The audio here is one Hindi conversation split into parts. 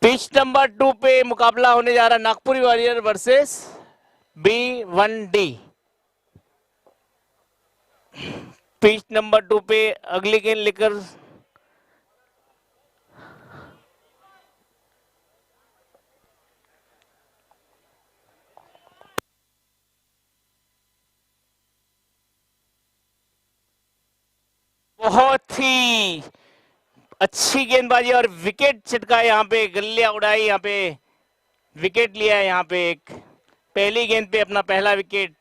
पिच नंबर 2 पे मुकाबला होने जा रहा Nagpuri warrior versus B1D। Pitch number 2 पे अगली गेंद लेकर बहुत ही अच्छी गेंदबाजी और विकेट छिटका, यहाँ पे गल्लियां उड़ाई, यहाँ पे विकेट लिया है, यहाँ पे एक पहली गेंद पे अपना पहला विकेट।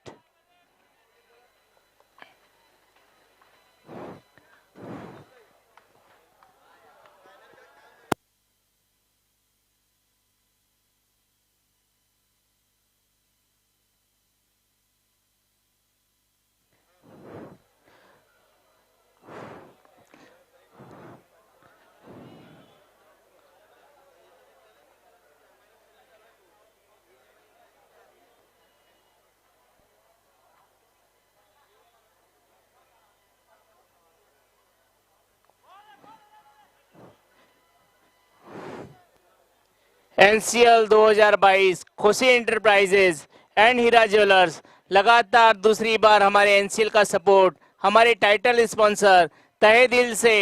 एनसीएल 2022 खुशी एंटरप्राइजेज एंड हीरा ज्वेलर्स लगातार दूसरी बार हमारे एनसीएल का सपोर्ट, हमारे टाइटल स्पॉन्सर तहे दिल से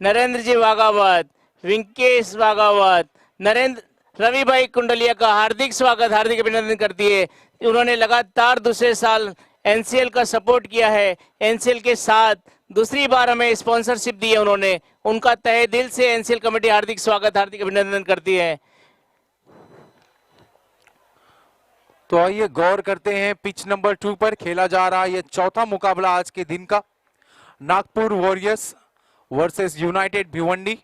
नरेंद्र जी वागावत, विंकेश वागावत, नरेंद्र रवि भाई कुंडलिया का हार्दिक स्वागत, हार्दिक अभिनंदन करती है। उन्होंने लगातार दूसरे साल एनसीएल का सपोर्ट किया है, एनसीएल के साथ दूसरी बार हमें स्पॉन्सरशिप दी है उन्होंने, उनका तहे दिल से एनसीएल कमेटी हार्दिक स्वागत, हार्दिक अभिनंदन करती है। तो आइए गौर करते हैं पिच नंबर 2 पर खेला जा रहा ये चौथा मुकाबला आज के दिन का, Nagpur warriors versus United Bhiwandi.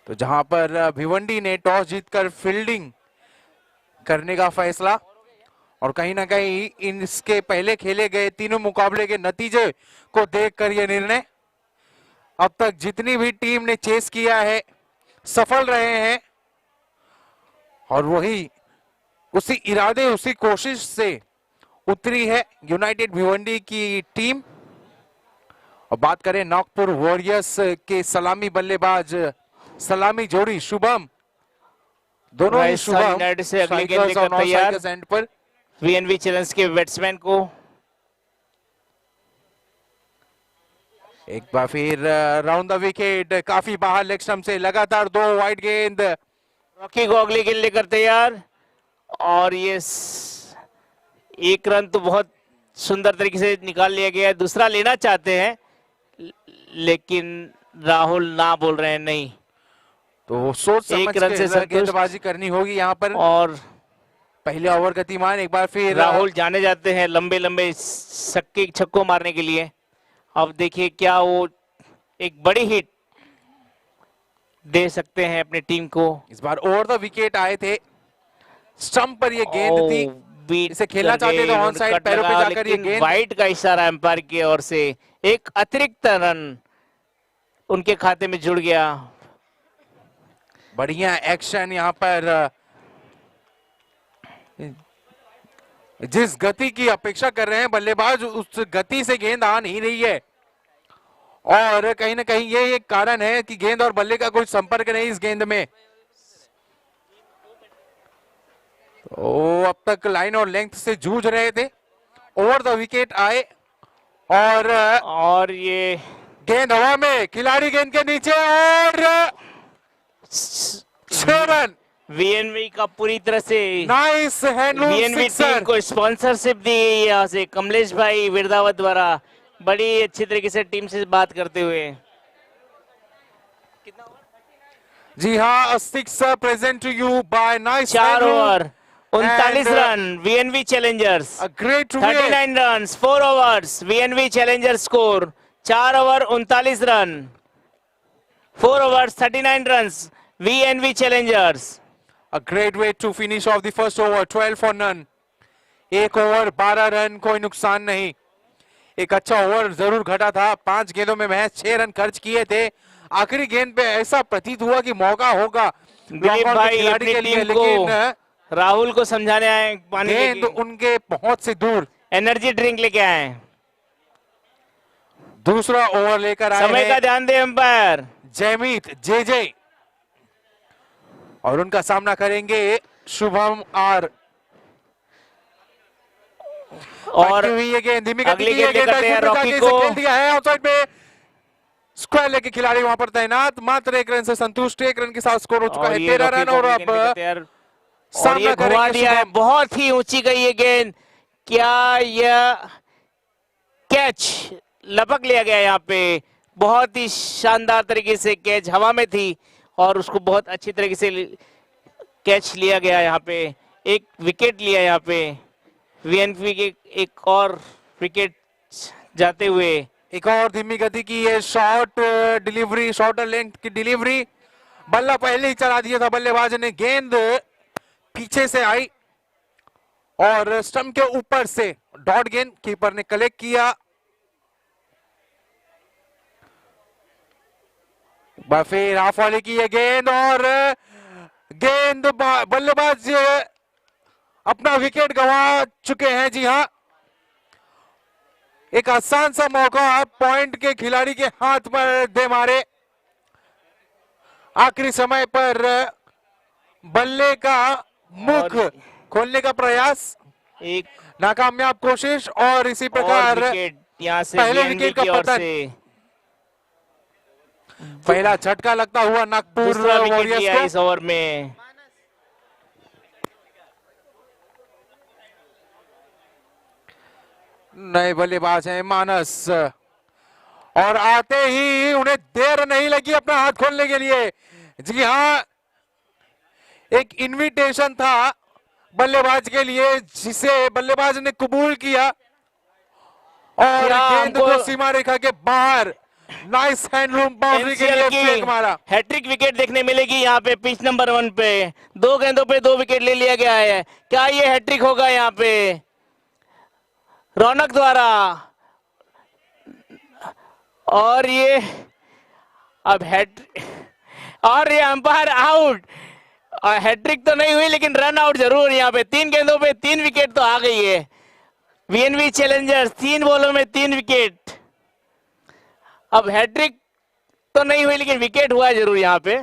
तो जहां पर भिवंडी ने टॉस जीतकर फील्डिंग करने का फैसला, और कहीं ना कहीं इसके पहले खेले गए तीनों मुकाबले के नतीजे को देखकर यह निर्णय, अब तक जितनी भी टीम ने चेस किया है सफल रहे हैं, और वही उसी इरादे उसी कोशिश से उतरी है यूनाइटेड भिवंडी की टीम। और बात करें नागपुर वॉरियर्स के सलामी बल्लेबाज, सलामी जोड़ी शुभम, दोनों ही शुभम से अगली गेंद लेकर तैयार एंड पर वीएनवी चैलेंज के बैट्समैन को एक बार फिर राउंड द विकेट, काफी बाहर लेग स्टंप से लगातार 2 वाइड गेंद, रॉकी को अगली गेंद लेकर तैयार, और ये एक रन तो बहुत सुंदर तरीके से निकाल लिया गया है। दूसरा लेना चाहते हैं लेकिन राहुल ना बोल रहे हैं नहीं, तो सोच समझ के गेंदबाजी करनी होगी यहाँ पर। और पहले ओवर गतिमान, एक बार फिर राहुल जाने जाते हैं लंबे लंबे छक्कों मारने के लिए। अब देखिए क्या वो एक बड़ी हिट दे सकते हैं अपनी टीम को। इस बार ओवर द विकेट आए थे स्टंप पर ये गेंद थी, बीट इसे खेलना कर चाहते गए, थे ऑन उन्होंने साइड कट पैरों पे लगा, जाकर ये लेकिन गेंद। वाइट का इशारा एम्पायर की ओर से, एक अतिरिक्त रन उनके खाते में जुड़ गया। बढ़िया एक्शन यहाँ पर, जिस गति की अपेक्षा कर रहे हैं बल्लेबाज उस गति से गेंद आ नहीं रही है, और कहीं ना कहीं ये एक कारण है कि गेंद और बल्ले का कोई संपर्क नहीं इस गेंद में। तो अब तक लाइन और लेंथ से जूझ रहे थे, ओवर द विकेट आए और ये गेंद हवा में, खिलाड़ी गेंद के नीचे और 6 रन। वीएनवी का पूरी तरह से नाइस हैंडलूम वीएनवी टीम सिक्सर। को स्पॉन्सरशिप दी गई है यहाँ से कमलेश भाई विरदावत द्वारा, बड़ी अच्छी तरीके से टीम से बात करते हुए। जी हाँ, six present to you by nice 4 over 39 and, run VNV challengers, a great win. 39 run 4 overs VNV challengers score 4 over 39 run, 4 overs 39 runs VNV challengers. A great way to finish off the first over, 12 for none. 1 over 12 run, कोई नुकसान नहीं। एक अच्छा ओवर जरूर घटा था, 5 गेंदों में महज 6 रन खर्च किए थे। आखिरी गेंद पे ऐसा प्रतीत हुआ कि मौका होगा दिलीप भाई अपनी टीम को राहुल को समझाने आए, पानी गेंद उनके पहुंच से दूर। एनर्जी ड्रिंक लेके आए। दूसरा ओवर लेकर आए समय का ध्यान दे अंपायर जयमीत जे और उनका सामना करेंगे शुभम आर। और हुई ये गेंद धीमी गति अगली की ये गेंद लेकर तैयार रॉकी को खेल दिया है आउटसाइड में। स्क्वायर लेके खिलाड़ी वहां पर तैनात, मात्र 1 रन से संतुष्ट, 1 रन के साथ स्कोर हो चुका है 13 रन। और अब सामना घुमा दिया है, बहुत ही ऊंची गई ये गेंद, क्या यह कैच लपक लिया गया यहाँ पे, बहुत ही शानदार तरीके से कैच हवा में थी और उसको बहुत अच्छी तरीके से कैच लिया गया। यहाँ पे एक विकेट लिया, यहाँ पे वीएनपी के एक और विकेट जाते हुए। एक और धीमी गति की ये शॉर्ट डिलीवरी, शॉर्टर लेंथ की डिलीवरी, बल्ला पहले ही चला दिया था बल्लेबाज ने, गेंद पीछे से आई और स्टंप के ऊपर से डॉट गेंद कीपर ने कलेक्ट किया। फिर हाफ वाले की ये गेंद और गेंद बल्लेबाज अपना विकेट गंवा चुके हैं। जी हाँ, एक आसान सा मौका पॉइंट के खिलाड़ी के हाथ पर दे मारे। आखिरी समय पर बल्ले का मुख खोलने का प्रयास, एक नाकामयाब कोशिश और इसी प्रकार यहाँ से पहले विकेट का पतन। पहला झटका लगता हुआ नागपुर वॉरियर्स को इस ओवर में। नए बल्लेबाज हैं मानस, और आते ही उन्हें देर नहीं लगी अपना हाथ खोलने के लिए। जी हाँ, एक इनविटेशन था बल्लेबाज के लिए जिसे बल्लेबाज ने कबूल किया और गेंद को सीमा रेखा के बाहर नाइस हैंडलूम बाउंड्री के लिए फेंक मारा। हैट्रिक विकेट देखने मिलेगी यहाँ पे पिच नंबर 1 पे, 2 गेंदों पे 2 विकेट ले लिया गया है। क्या ये हैट्रिक होगा यहाँ पे रौनक द्वारा? और ये अब और ये अंपायर आउट। हैट्रिक तो नहीं हुई लेकिन रन आउट जरूर यहाँ पे। 3 गेंदों पे 3 विकेट तो आ गई है वीएनवी चैलेंजर्स, 3 बॉलों में 3 विकेट। अब हैट्रिक तो नहीं हुई लेकिन विकेट हुआ जरूर यहाँ पे।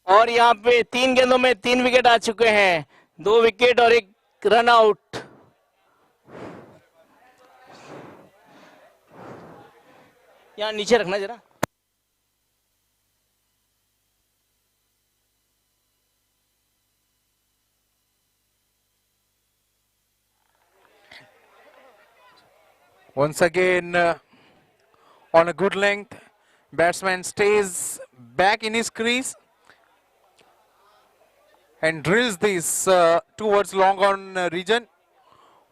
और यहाँ पे 3 गेंदों में 3 विकेट आ चुके हैं, 2 विकेट और 1 रन आउट। यहाँ नीचे रखना जरा। Once again, on a good length, batsman stays back in his crease. and drills this towards long on region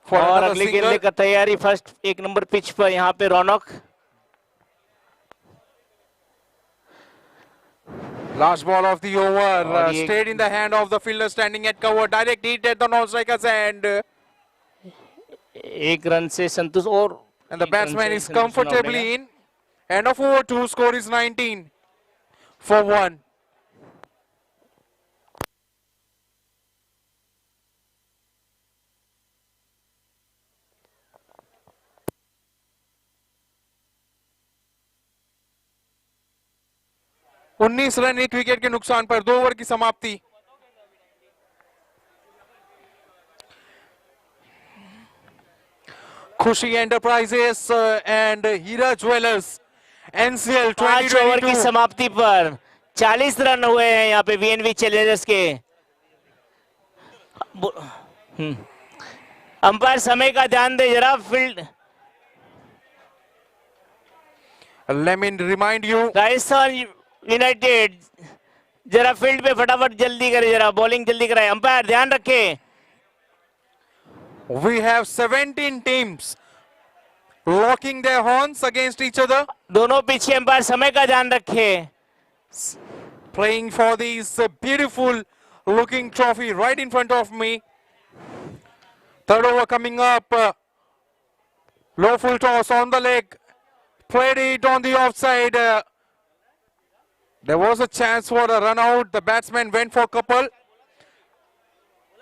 for और another अगली single. गेंद का तैयारी फर्स्ट 1 नंबर पिच पर यहाँ पे रौनक. Last ball of the over, और ये- stayed in the hand of the fielder standing at cover. Direct hit at the non-striker's hand, 1 run से संतोष और and the 1 रन batsman से is संतोष होना comfortably in. End of over 2, score is 19 for 1. पड़ेगा. 19 रन एक विकेट के नुकसान पर 2 ओवर की समाप्ति. Khushi enterprises and Heera jewellers NCL 5 over की 2022. समाप्ति पर 40 रन हुए हैं यहाँ पे वीएनवी चैलेंजर्स के. अंपायर समय का ध्यान दे जरा. Field Let me remind you, Rajasthan United जरा फील्ड पे फटाफट जल्दी करे, जरा बॉलिंग जल्दी कराए. अंपायर ध्यान रखे. we have 17 teams locking their horns against each other, दोनों पीछे. अंपायर समय का ध्यान रखे. playing for this beautiful looking trophy right in front of me. Third over coming up. Low full toss on the leg. Played it on the offside. There was a chance for a run out. The batsman went for couple.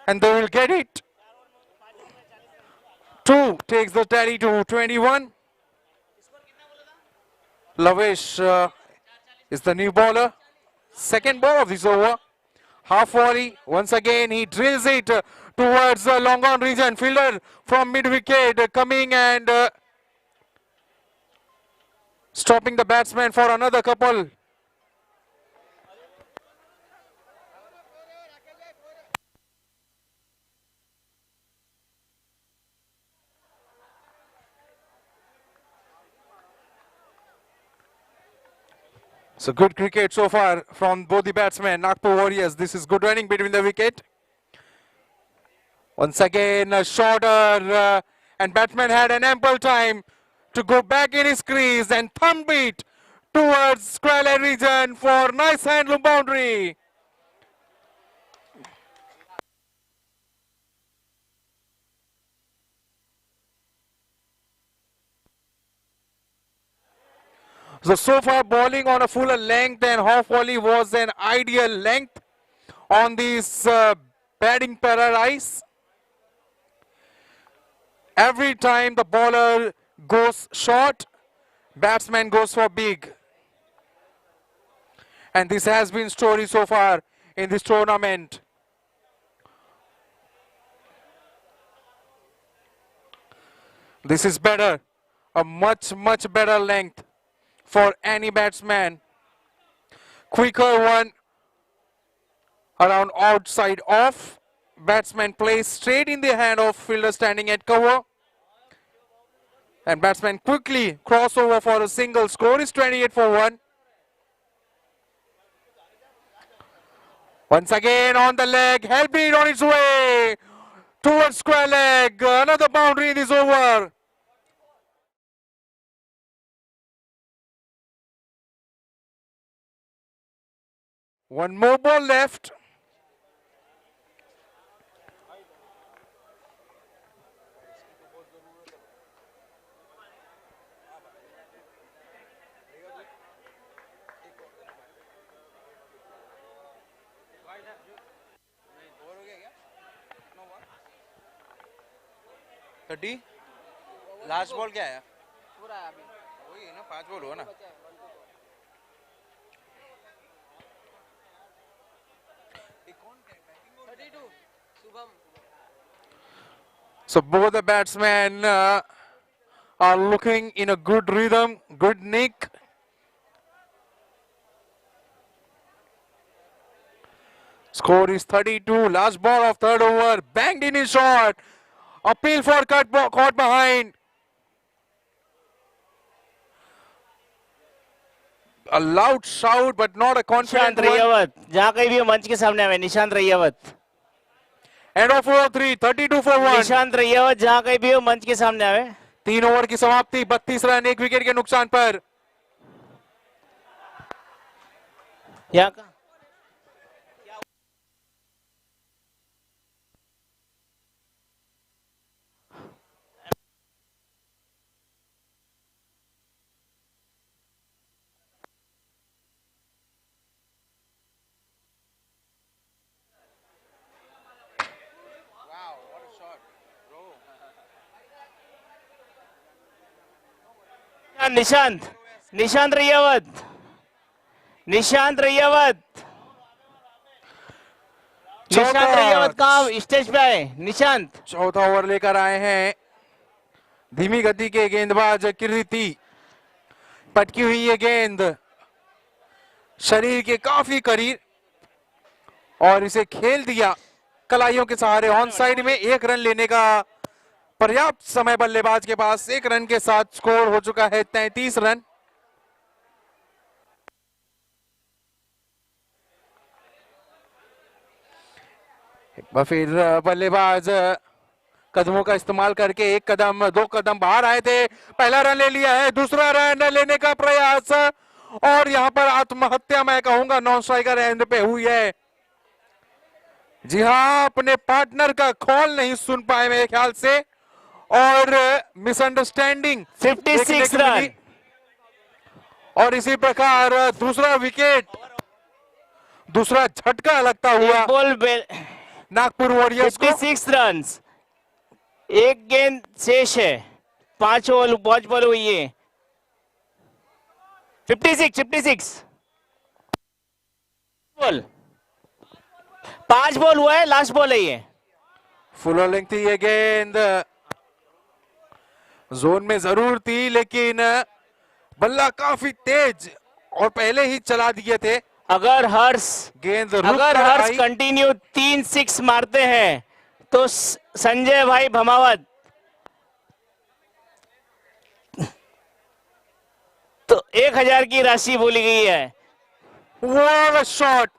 And they will get it. 2 takes the tally to 21. Lavesh is the new bowler. Second ball of this over. Half volley. Once again he drills it towards the long on region. Fielder from mid wicket coming and stopping the batsman for another couple. So good cricket so far from both the batsmen. Nagpur Warriors. This is good running between the wicket. Once again a shorter and batsman had an ample time to go back in his crease and thump it towards square leg region for nice handloom boundary. So far bowling on a fuller length and half volley was an ideal length on this batting paradise. Every time the bowler goes short, batsman goes for big. And this has been story so far in this tournament. This is better, a much better length for any batsman. Quicker one around outside off. Batsman plays straight in the hand of fielder standing at cover. And batsman quickly crossover for a single. Score is 28 for 1. Once again on the leg, help it on its way towards square leg. Another boundary in this over. One more ball left. Last ball क्या है पूरा अभी वही है ना 5 बॉल हुआ ना So both the batsmen are looking in a good rhythm, good nick. Score is 32. Last ball of third over. Banged in his shot. Appeal for caught behind. A loud shout, but not a confident Nishant one. रैयावत जहाँ कहीं भी हो मंच के सामने आवे, Nishant रैयावत। End of over 3, 32 for 1. Nishant रैयावत जहाँ कहीं भी हो मंच के सामने आवे। 3 ओवर की समाप्ति, 32 रन 1 विकेट के नुकसान पर। यहाँ का Wow, what a shot, bro. Nishant Nishant रैयावत, Nishant रैयावत, Nishant रैयावत कहाँ स्टेज पे आए? निशांत चौथा ओवर लेकर आए हैं धीमी गति के गेंदबाज कृति। पटकी हुई ये गेंद शरीर के काफी करीब और इसे खेल दिया कलाइयों के सहारे ऑन साइड में। 1 रन लेने का पर्याप्त समय बल्लेबाज के पास। 1 रन के साथ स्कोर हो चुका है 33 रन। एक बार फिर बल्लेबाज कदमों का इस्तेमाल करके 1 कदम 2 कदम बाहर आए थे। पहला रन ले लिया है, दूसरा रन लेने का प्रयास और यहां पर आत्महत्या मैं कहूंगा नॉन स्ट्राइकर एंड पे हुई है। जी हाँ, अपने पार्टनर का कॉल नहीं सुन पाए मेरे ख्याल से और मिसअंडरस्टैंडिंग 56 रन और इसी प्रकार दूसरा विकेट, दूसरा झटका लगता हुआ बॉल नागपुर वॉरियर्स को। 56 रन, एक गेंद शेष है, 5 बॉल हुई है। 56 बॉल, 5 बॉल हुआ है, लास्ट बॉल है ये। फुल लेंथ थी ये गेंद, जोन में जरूर थी लेकिन बल्ला काफी तेज और पहले ही चला दिए थे। अगर हर्ष गेंद अगर हर्ष कंटिन्यू 3 6 मारते हैं तो संजय भाई भमावत तो 1000 की राशि बोली गई है। वो शॉट,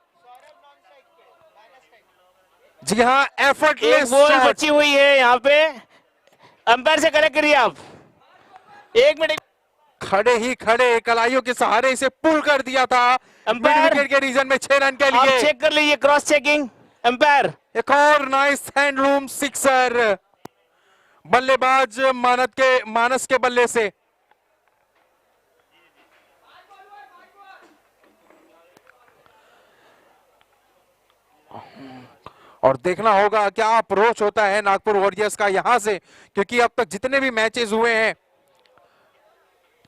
जी हाँ, एक एफर्टलेस बॉल शॉट। बची हुई है यहाँ पे, अंपायर से कनेक्ट करिए आप। 1 मिनट, खड़े ही खड़े कलाइयों के सहारे इसे पुल कर दिया था मिड अंपायर विकेट के रीजन में 6 रन के आप लिए। चेक कर लीजिए, क्रॉस चेकिंग अंपायर। एक और नाइस हैंडलूम सिक्सर बल्लेबाज मानस के बल्ले से। और देखना होगा क्या अप्रोच होता है नागपुर वॉरियर्स का यहां से, क्योंकि अब तक जितने भी मैचेस हुए हैं,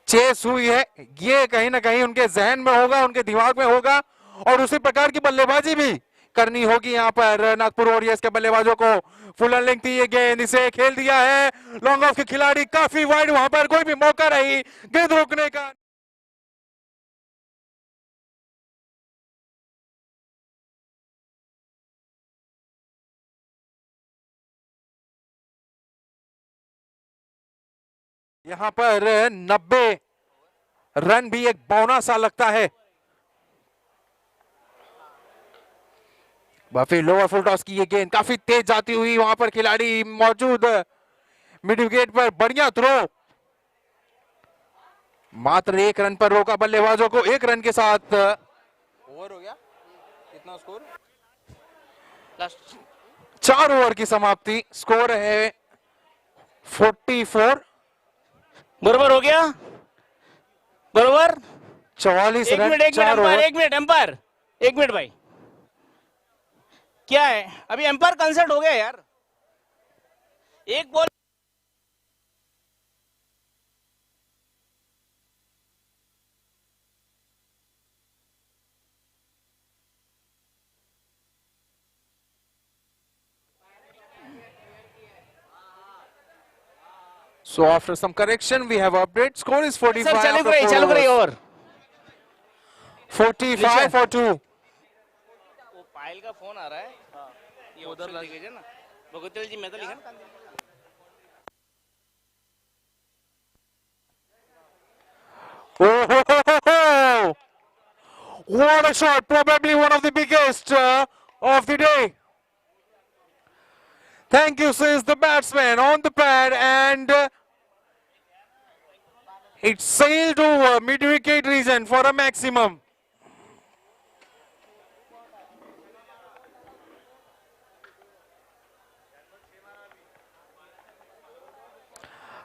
चेस हुई है, ये कहीं ना कहीं उनके जहन में होगा, उनके दिमाग में होगा और उसी प्रकार की बल्लेबाजी भी करनी होगी यहाँ पर नागपुर वॉरियर्स के बल्लेबाजों को। फुल लेंथ थी ये गेंद, इसे खेल दिया है लॉन्ग ऑफ के खिलाड़ी काफी वाइड, वहां पर कोई भी मौका नहीं गेंद रोकने का। यहां पर 90 रन भी एक बौना सा लगता है। फिर लोअर फुल टॉस की ये गेंद काफी तेज जाती हुई, वहां पर खिलाड़ी मौजूद मिड विकेट पर, बढ़िया थ्रो, मात्र 1 रन पर रोका बल्लेबाजों को। 1 रन के साथ ओवर हो गया, कितना स्कोर? 4 ओवर की समाप्ति, स्कोर है 44। बरोबर हो गया, बरोबर। 44 एक रन, मिनट 4 ओवर। एक मिनट एम्पायर, 1 मिनट भाई, क्या है अभी एम्पायर कंसल्ट हो गया यार। एक ball So after some correction, we have update. Score is 45. Sir चालू after करिए, 4 चालू करिए overs. और 45 for 2. वो पायल का फोन आ रहा है, ये उधर लग गए ना भगवती जी, मैं तो लिखा ना। Oh, What a shot, probably one of the biggest of the day. Thank you, says the batsman on the pad, and it sailed over mid-wicket region for a maximum.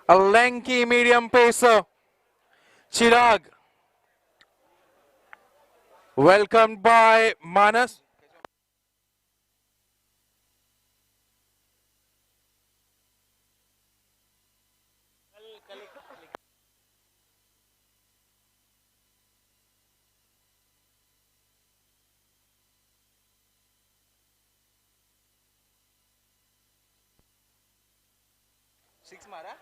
A lanky medium pacer, Chirag, welcomed by Manas. Six मारा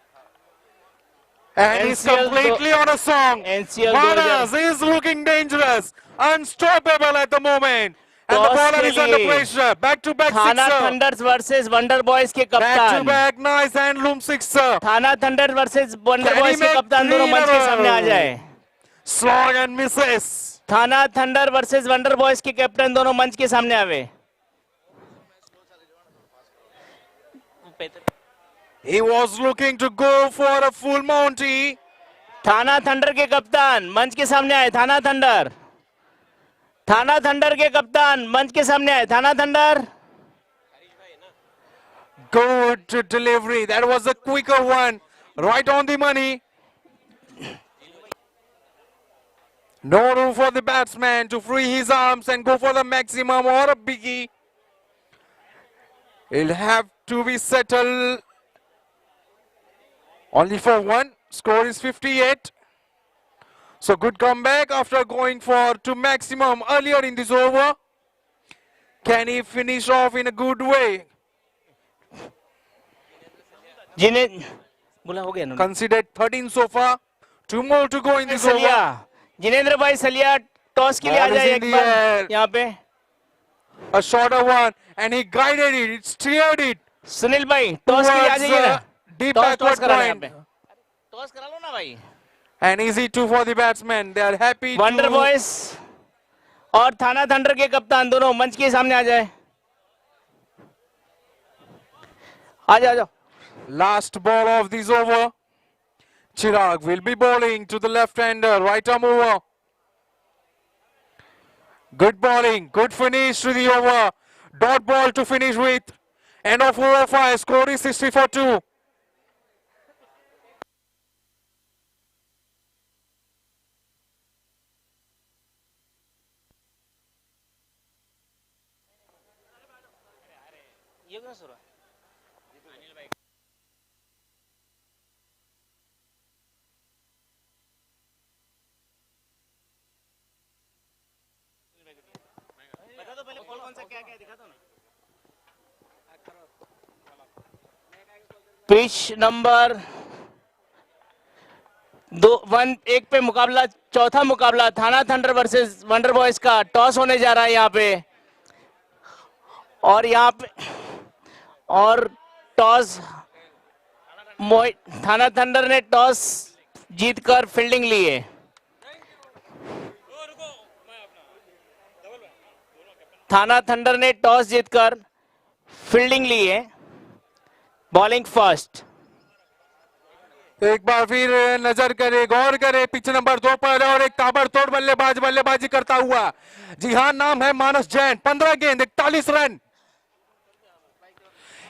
And he's NCL completely on a song. NCL Manas is looking dangerous, unstoppable at the moment. And the Toss bowler के is under लिए pressure. Back-to-back थाना sixer. Thunder's versus wonder boys के कप्तान Back-to-back nice handloom sixer. थाना thunder versus wonder Can he boys के make कप्तान दोनों मंच के सामने आ जाए Slog and misses. थाना थंडर वर्सेस वंडर बॉयज के कैप्टन दोनों मंच के सामने आवे He was looking to go for a full Monty. थाना थंडर के कप्तान मंच के सामने आए थाना थंडर के कप्तान मंच के सामने आए थाना thunder Good delivery. That was a quicker one. Right on the money. No room for the batsman to free his arms and go for the maximum or a biggie. He'll have to be settled only for one. Score is 58. So good comeback after going for to maximum earlier in this over. Can he finish off in a good way? जिन्हें बोला हो गया ना Considered 13 so far. 2 more to go in this सलिया over. जिनेंद्र भाई सलिया टॉस के लिए आ Ball is जाए in एक the बार air. यहाँ पे A shorter one, and he guided it. It steered it Sunil भाई टॉस के लिए आ towards जाइए ना deep टॉस backward करा यहाँ point. पे टॉस करा लो ना भाई An easy 2 for the batsman. They are happy wonder to boys और थाना थंडर के कप्तान दोनों मंच के सामने आ जाए आ जाओ last ball of this over. Chirag will be bowling to the left-hander, right arm over. Good bowling, good finish to the over. Dot ball to finish with. End of over 5. Score is 60 for 2. ये क्यों सुन रहा बता दो पहले बॉल कौन सा क्या क्या दिखा दो ना पिच नंबर 1 पे मुकाबला चौथा मुकाबला थाना थंडर वर्सेस वंडर बॉयज का टॉस होने जा रहा है यहाँ पे और यहाँ पे और टॉस थाना थंडर ने टॉस जीतकर फील्डिंग ली है थाना थंडर ने टॉस जीतकर फील्डिंग ली है बॉलिंग फर्स्ट एक बार फिर नजर करे गौर करे पिच नंबर 2 पर और एक ताबड़तोड़ बल्लेबाजी करता हुआ जी हाँ नाम है मानस जैन 15 गेंद 41 रन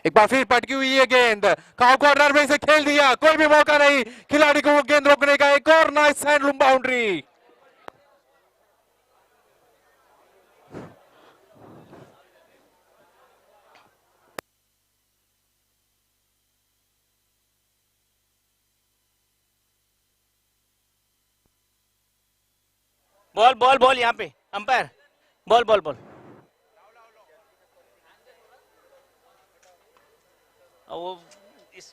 एक बार फिर पटकी हुई है गेंद काउ कॉर्नर में से खेल दिया कोई भी मौका नहीं खिलाड़ी को वो गेंद रोकने का एक और nice handloom boundary ball ball ball यहाँ पे अंपायर बॉल बॉल बॉल वो इस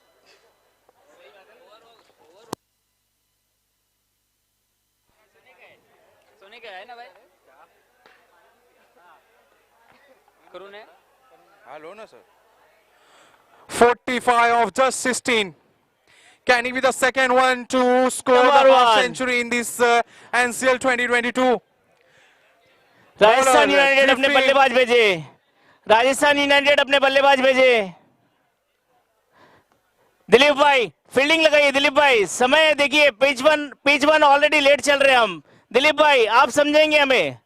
सोने का है ना भाई करूँ ने हाँ लो ना sir 45 of just 16. Can he be the second one to score Number the half one. century in this NCL 2022? Rajasthan United अपने Griffin. बल्लेबाज भेजे। राजस्थान यूनाइटेड अपने बल्लेबाज भेजे। दिलीप भाई फील्डिंग लगाइए। दिलीप भाई समय देखिए, पिच वन ऑलरेडी लेट चल रहे हैं हम। दिलीप भाई आप समझेंगे हमें।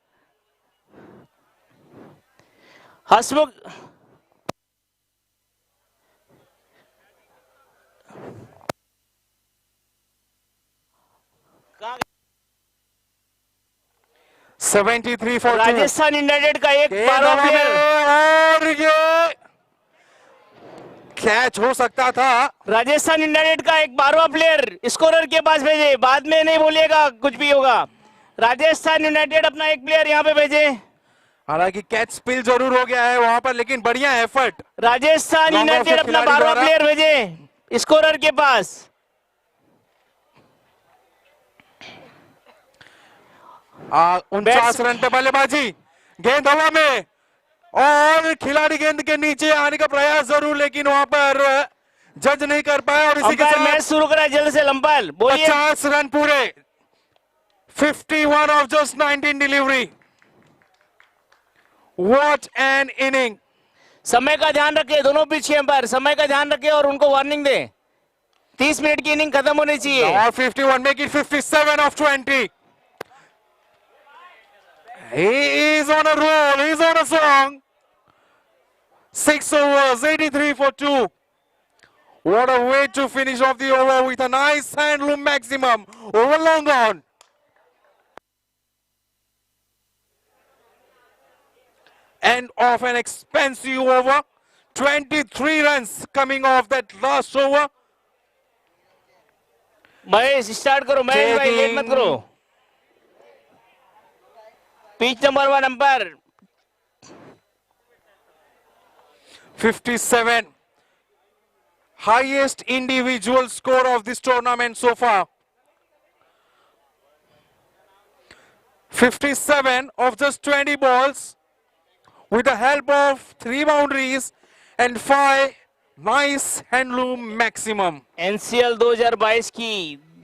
हसमुख 73 for 2. राजस्थान यूनाइटेड का एक गेंद 12वां हवा में प्लेयर। और ये कैच हो सकता था। राजस्थान यूनाइटेड का एक 12वां प्लेयर स्कोरर के पास भेजे। बाद में नहीं बोलिएगा कुछ भी होगा। राजस्थान यूनाइटेड अपना एक प्लेयर यहाँ पे भेजे। हालांकि कैच स्पिल जरूर हो गया है वहां पर, लेकिन बढ़िया effort. Rajasthan Long off United के अपना खिलाड़ी 12वां द्वारा। प्लेयर भेजे स्कोरर के पास। 49 रन पे बल्लेबाजी। गेंद हवा में और खिलाड़ी गेंद के नीचे आने का प्रयास जरूर, लेकिन वहां पर जज नहीं कर पाया। और इसी के अंपायर मैच साथ शुरू करा जल्द से। लंपायर बोलिए। 50 रन पूरे। 51 of just 19 delivery. What an inning. समय का ध्यान रखे दोनों पिच के अंपायर, समय का ध्यान रखे और उनको वार्निंग दे। 30 मिनट की इनिंग खत्म होनी चाहिए। Or 51, make it 57 of 20. He is on a roll. He's on a song. 6 overs, 83 for 2. What a way to finish off the over with a nice handloom maximum over long on. End of an expensive over. 23 runs coming off that last over. Mahesh start करो। महेश भाई लेट मत करो। Pitch number 1 umpire. 57. Highest individual score of this tournament so far. 57 of just 20 balls with the help of 3 boundaries and 5 nice handloom maximum. NCL 2022 की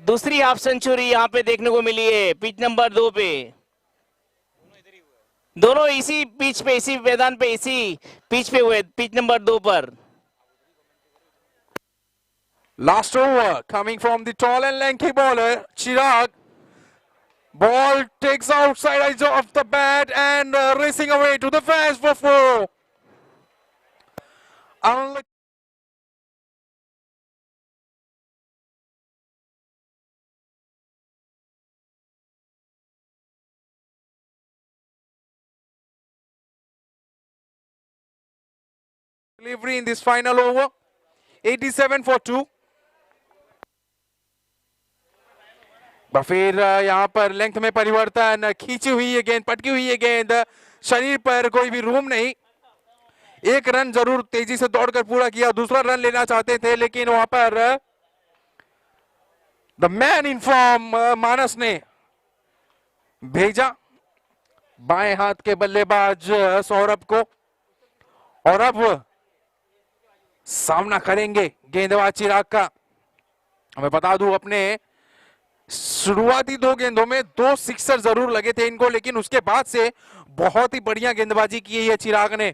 दूसरी हाफ सेंचुरी यहाँ पे देखने को मिली है पिच नंबर 2 पे। दोनों इसी पिच पे, इसी मैदान पे, इसी पिच पे हुए, पिच नंबर 2 पर। Last over coming from the tall and lanky bowler Chirag. Ball takes outside edge of the bat and racing away to the fence for 4. Unlucky. Delivery in this final over. 87 for 2. फिर यहाँ पर लेंथ में परिवर्तन, खींची हुई है गेंद, पटकी हुई है गेंद, शरीर पर कोई भी रूम नहीं। एक रन जरूर तेजी से दौड़कर पूरा किया, दूसरा रन लेना चाहते थे, लेकिन वहां पर द मैन इन फॉर्म मानस ने भेजा बाएं हाथ के बल्लेबाज सौरभ को। और अब सामना करेंगे गेंदबाज चिराग का। मैं बता दूं, अपने शुरुआती 2 गेंदों में 2 सिक्सर जरूर लगे थे इनको, लेकिन उसके बाद से बहुत ही बढ़िया गेंदबाजी की है चिराग ने।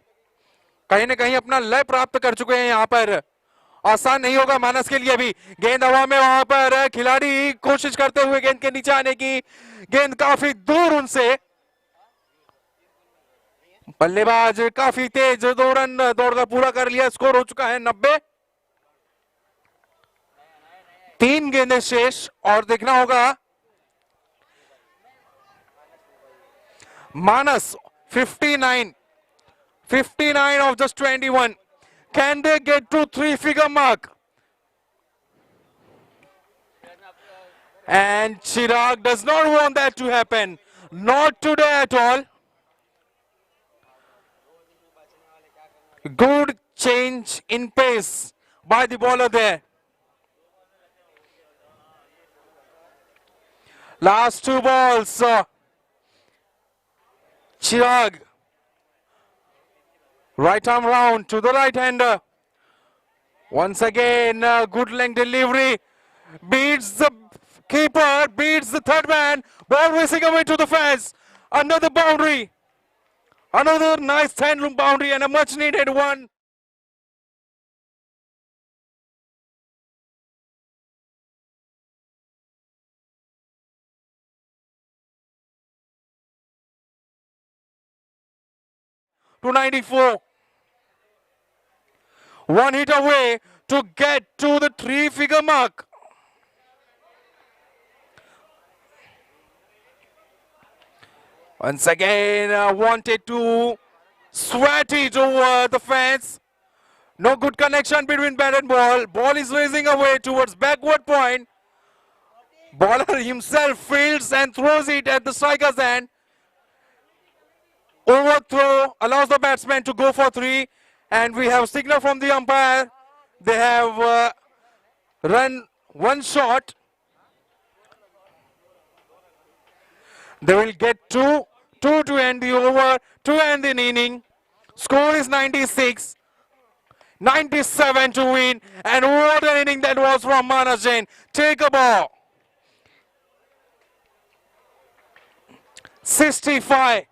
कहीं ना कहीं अपना लय प्राप्त कर चुके हैं। यहाँ पर आसान नहीं होगा मानस के लिए भी। गेंद हवा में, वहां पर खिलाड़ी कोशिश करते हुए गेंद के नीचे आने की, गेंद काफी दूर उनसे। बल्लेबाज काफी तेज, 2 रन दौड़कर पूरा कर लिया। स्कोर हो चुका है 90। 3 गेंदें शेष और देखना होगा मानस 59 of just 21. Can they get to 3-figure mark? And Chirag does not want that to happen. Not today at all. Good change in pace by the bowler there. Last 2 balls. Chirag. Right arm round to the right hander. Once again, good length delivery. Beats the keeper, beats the third man. Ball racing away to the fence. Another boundary. Another nice 10-run boundary and a much needed one. To 94. One hit away to get to the 3-figure mark. Once again, wanted to sweat it over the fence. No good connection between bat and ball. Ball is racing away towards backward point. Bowler himself fields and throws it at the striker's hand. Overthrow allows the batsman to go for 3. And we have signal from the umpire. They have run one shot. They will get 2 to end the over, to end the inning. Score is 96. 97 to win. And what an inning that was from Manas Jain. Take a ball. 65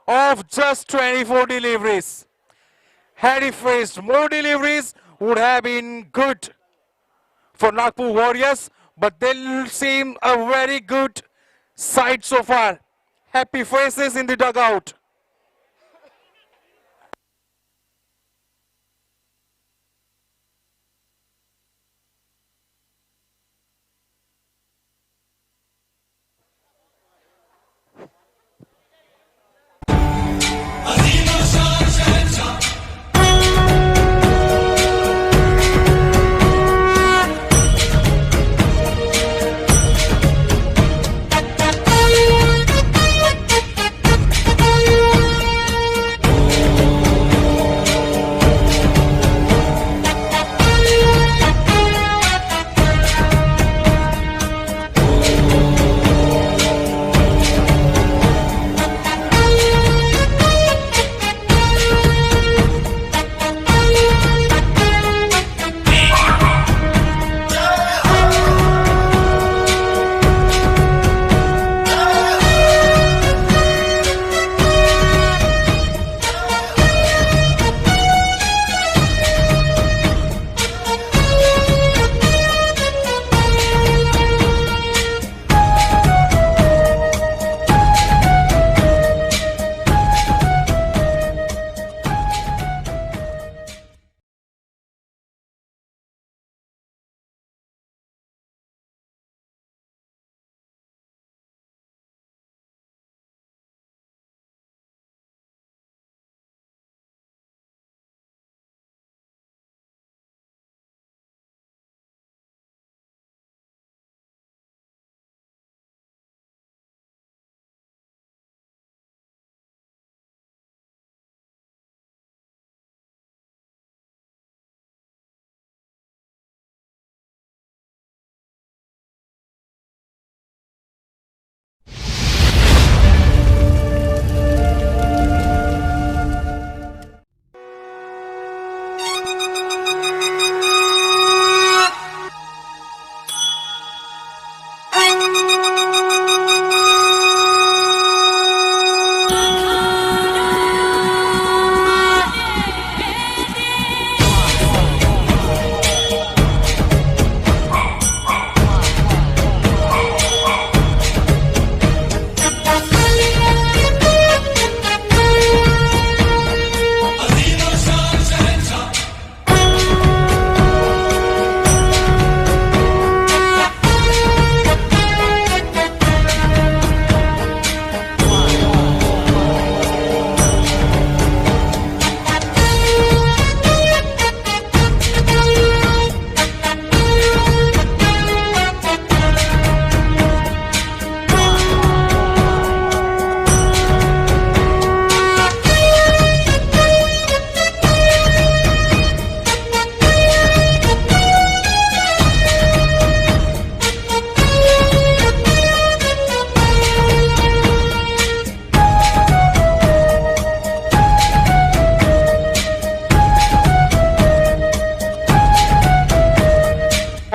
of just 24 deliveries. Had he faced more deliveries, would have been good for Nagpur Warriors. But they seem a very good side so far. Happy faces in the dugout.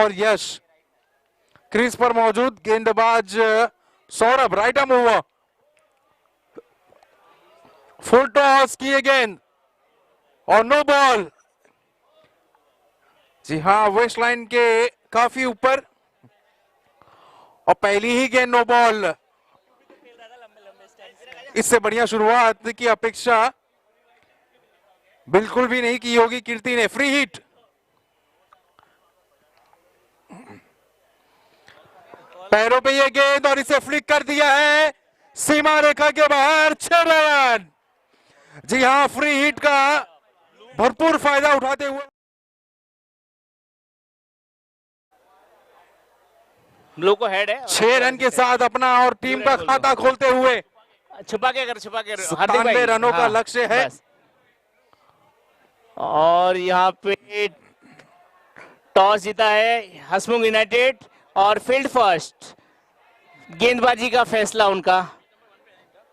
और यश क्रीज पर मौजूद गेंदबाज Saurabh right arm over full toss किए गेंद और नो बॉल। जी हाँ, वेस्ट लाइन के काफी ऊपर और पहली ही गेंद नो बॉल। इससे बढ़िया शुरुआत की अपेक्षा बिल्कुल भी नहीं की होगी कीर्ति ने। Free hit. पैरों पे ये गेंद और इसे फ्लिक कर दिया है सीमा रेखा के बाहर। 6 रन। जी हाँ, फ्री हिट का भरपूर फायदा उठाते हुए ब्लू को हेड है। 6 रन के साथ अपना और टीम का खाता खोलते हुए छुपा के कर, छुपा के। 97 रनों का लक्ष्य है। बस। और यहाँ पे टॉस जीता है हसमुख यूनाइटेड और फील्ड फर्स्ट। गेंदबाजी का फैसला उनका।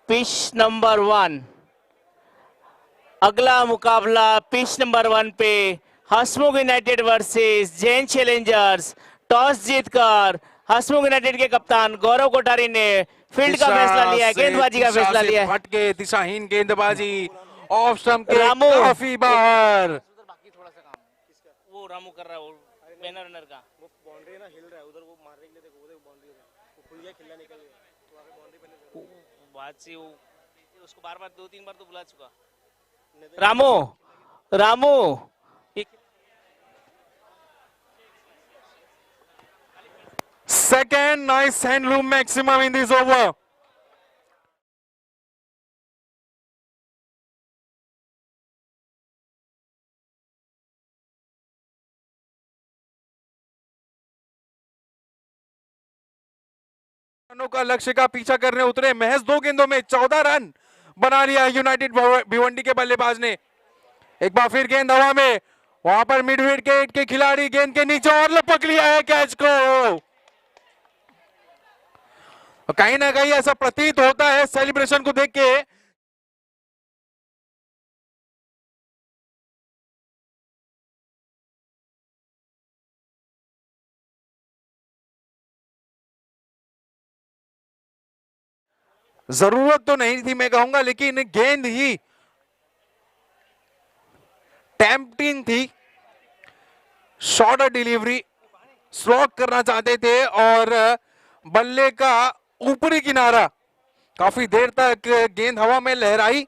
पिच नंबर 1, अगला मुकाबला पिच नंबर 1 पे Hasmukh united versus Jain challengers. Toss जीतकर हसमुख यूनाइटेड के कप्तान गौरव कोठारी ने फील्ड का फैसला लिया है, गेंदबाजी का फैसला लिया है। भटके दिशाहीन गेंदबाजी ऑफ स्टंप के रामू। काफी बाहर। वो रामू कर रहा है, वो बैनर रनर का। बाउंड्री ना हिल रहा है उधर, वो मारने के लिए देखो उधर बाउंड्री वो खुल गया, खिल्ला निकल गया, तो आगे बाउंड्री पहले बात से वो उसको बार बार 2-3 बार तो बुला चुका। Ramu, Ramu Second nice handloom maximum in this over. रनों का लक्ष्य का पीछा करने उतरे। महज 2 गेंदों में 14 रन बना लिया यूनाइटेड भिवंडी के बल्लेबाज ने। एक बार फिर गेंद हवा में, वहां पर मिड विकेट के खिलाड़ी गेंद के नीचे और लपक लिया है कैच को। कहीं ना कहीं ऐसा प्रतीत होता है सेलिब्रेशन को देख के जरूरत तो नहीं थी मैं कहूंगा, लेकिन गेंद ही टेम्पटिंग थी। शॉर्टर डिलीवरी स्ट्रोक करना चाहते थे और बल्ले का ऊपरी किनारा काफी देर तक गेंद हवा में लहराई।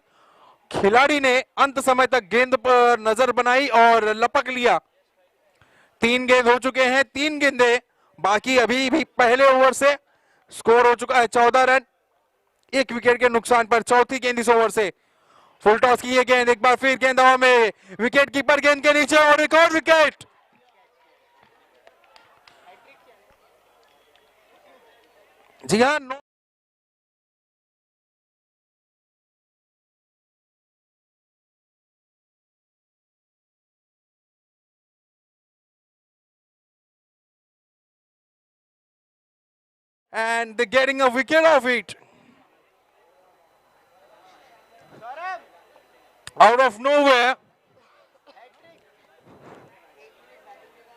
खिलाड़ी ने अंत समय तक गेंद पर नजर बनाई और लपक लिया। 3 गेंद हो चुके हैं, 3 गेंदें बाकी अभी भी पहले ओवर से। स्कोर हो चुका है 14 रन, 1 विकेट के नुकसान पर। चौथी गेंद इस ओवर से। फुल टॉस की ये गेंद, एक बार फिर गेंद हवा में, विकेट कीपर गेंद के नीचे और एक और विकेट। जी हाँ, and they're getting a wicket off it. Out of nowhere,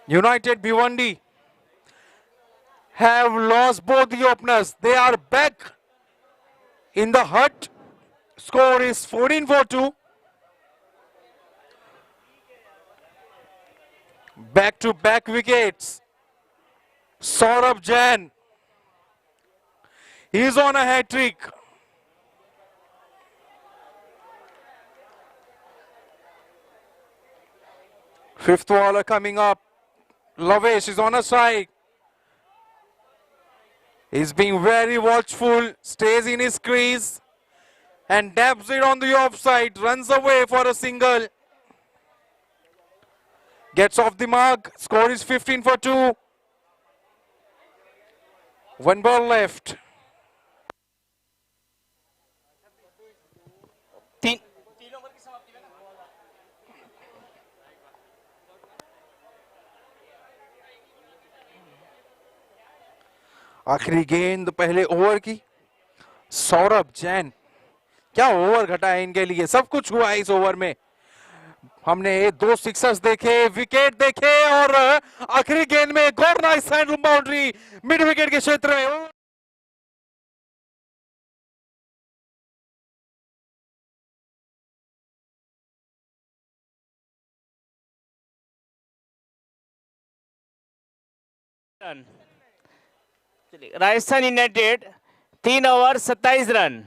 United Bhiwandi have lost both the openers. They are back in the hut. Score is 14-2. Back-to-back wickets. Saurabh Jain, he's on a hat trick. Fifth bowler coming up. Lavesh is on a strike. He's being very watchful, stays in his crease and dabs it on the offside, runs away for a single. Gets off the mark. Score is 15-2. 1 ball left. आखिरी गेंद पहले ओवर की। सौरभ जैन, क्या ओवर घटा है इनके लिए। सब कुछ हुआ है इस ओवर में। हमने 2 सिक्सर्स देखे, विकेट देखे और आखिरी गेंद में एक और नाइस बाउंड्री मिड विकेट के क्षेत्र में। रन। चलिए, Rajasthan United 3 over 27 run.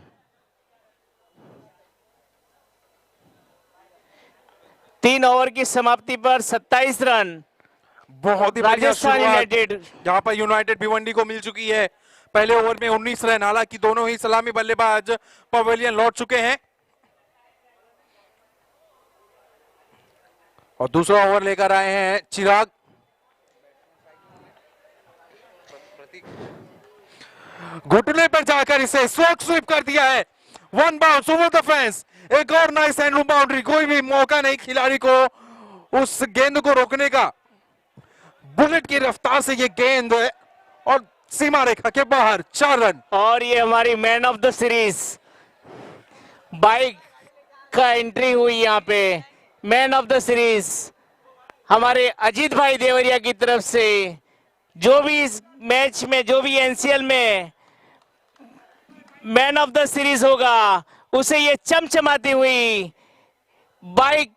3 over की समाप्ति पर 27 रन। बहुत ही बढ़िया राजस्थान शुरुआत यूनाइटेड जहां पर यूनाइटेड भिवंडी को मिल चुकी है। पहले ओवर में 19 रन, हालांकि दोनों ही सलामी बल्लेबाज पवेलियन लौट चुके हैं और दूसरा ओवर लेकर आए हैं चिराग। घुटने पर जाकर इसे स्वीप कर दिया है। 1 बाउंस ओवर द फेंस। एक और नाइस हैंडलूम बाउंड्री। कोई भी मौका नहीं खिलाड़ी को उस गेंद को रोकने का। बुलेट की रफ्तार से ये गेंद और सीमा रेखा के बाहर 4 रन। और ये हमारी man of the series bike का एंट्री हुई यहाँ पे। मैन ऑफ द सीरीज हमारे अजीत भाई देवरिया की तरफ से। जो भी इस मैच में, जो भी एनसीएल में मैन ऑफ द सीरीज होगा, उसे ये चमचमाती हुई बाइक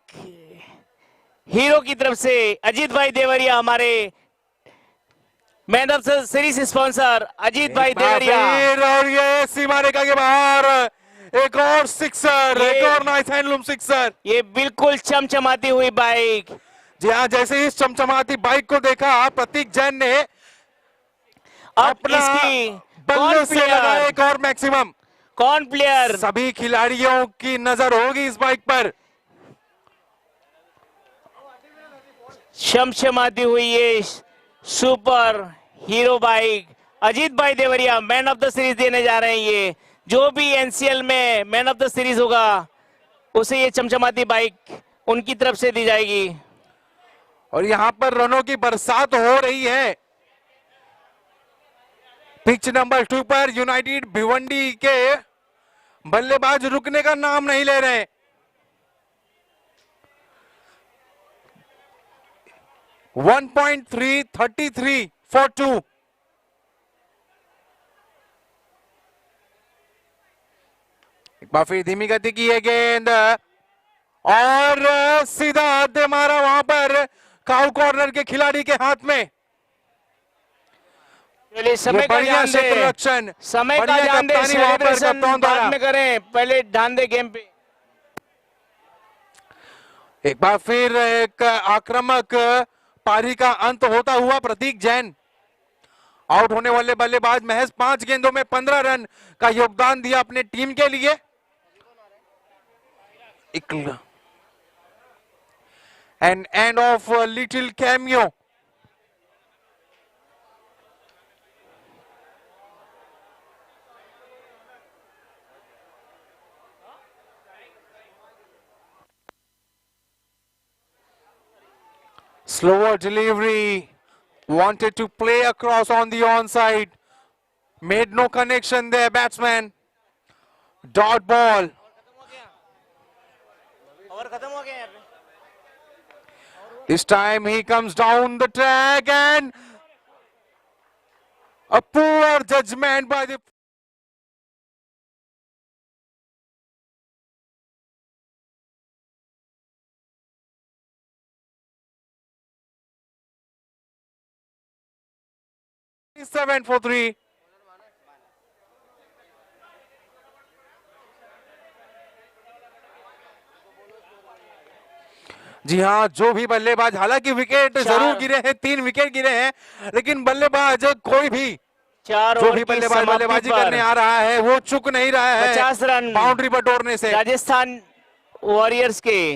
हीरो की तरफ से अजीत भाई देवरिया, हमारे man of the series sponsor Ajit भाई देवरिया। और ये सीमा रेखा के बाहर एक और सिक्सर, एक और नाइस हैंडलूम सिक्सर। ये बिल्कुल चमचमाती हुई बाइक। जी हाँ, जैसे इस चमचमाती बाइक को देखा प्रतीक जैन ने अब अपना इसकी बल्ले से लगाया एक और मैक्सिमम। कौन प्लेयर? सभी खिलाड़ियों की नजर होगी इस बाइक पर। चमचमाती हुई ये सुपर हीरो बाइक अजीत भाई Deoria man of the series देने जा रहे हैं। ये जो भी एनसीएल में मैन ऑफ द सीरीज होगा, उसे ये चमचमाती बाइक उनकी तरफ से दी जाएगी। और यहां पर रनों की बरसात हो रही है। पिच नंबर 2 पर यूनाइटेड भिवंडी के बल्लेबाज रुकने का नाम नहीं ले रहे। .333 for 2। एक बार फिर धीमी गति की है गेंद और सीधा हाथ दे मारा वहां पर काउ कॉर्नर के खिलाड़ी के हाथ में। चलिए, समय का बढ़िया ध्यान क्षेत्र दे, रक्षण, समय का बढ़िया ध्यान दे। कप्तानी वहां पर सेलिब्रेशन कप्तान द्वारा। बाद में करें, पहले ध्यान दे गेम पे। एक बार फिर एक आक्रामक पारी का अंत होता हुआ प्रतीक जैन। आउट होने वाले बल्लेबाज महज 5 गेंदों में 15 रन का योगदान दिया अपने टीम के लिए। An end of little cameo. Slower delivery, wanted to play across on the onside, made no connection there, batsman. Dot ball. This time he comes down the track and a poor judgment by the seven for 3। जी हाँ, जो भी बल्लेबाज, हालांकि विकेट जरूर गिरे हैं, 3 विकेट गिरे हैं, लेकिन बल्लेबाज कोई भी, 4 जो ओवर भी की बल्लेबाज समाप्ति बल्लेबाजी पर करने आ रहा है वो चुक नहीं रहा है 50 रन बाउंड्री बटोरने से। राजस्थान वॉरियर्स के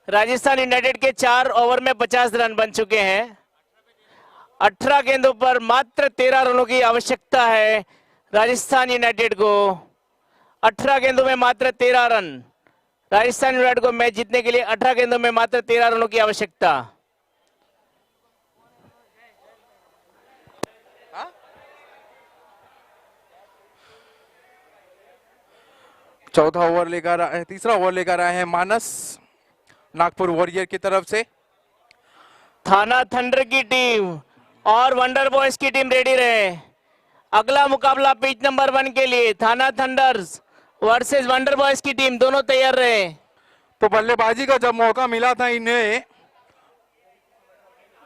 राजस्थान यूनाइटेड के 4 ओवर में 50 रन बन चुके हैं। 18 गेंदों पर मात्र 13 रनों की आवश्यकता है राजस्थान यूनाइटेड को। 18 गेंदों में मात्र 13 रन। राजस्थान यूनाइटेड को मैच जीतने के लिए 18 गेंदों में मात्र 13 रनों की आवश्यकता। चौथा ओवर लेकर आए, तीसरा ओवर लेकर आए हैं मानस नागपुर वॉरियर की तरफ से। थाना थंडर की टीम और वंडर बॉयज की टीम रेडी रहे। अगला मुकाबला पिच नंबर 1 के लिए थाना थंडर्स वर्सेस वंडर बॉयज की टीम, दोनों तैयार रहे। तो बल्लेबाजी का जब मौका मिला था इन्हें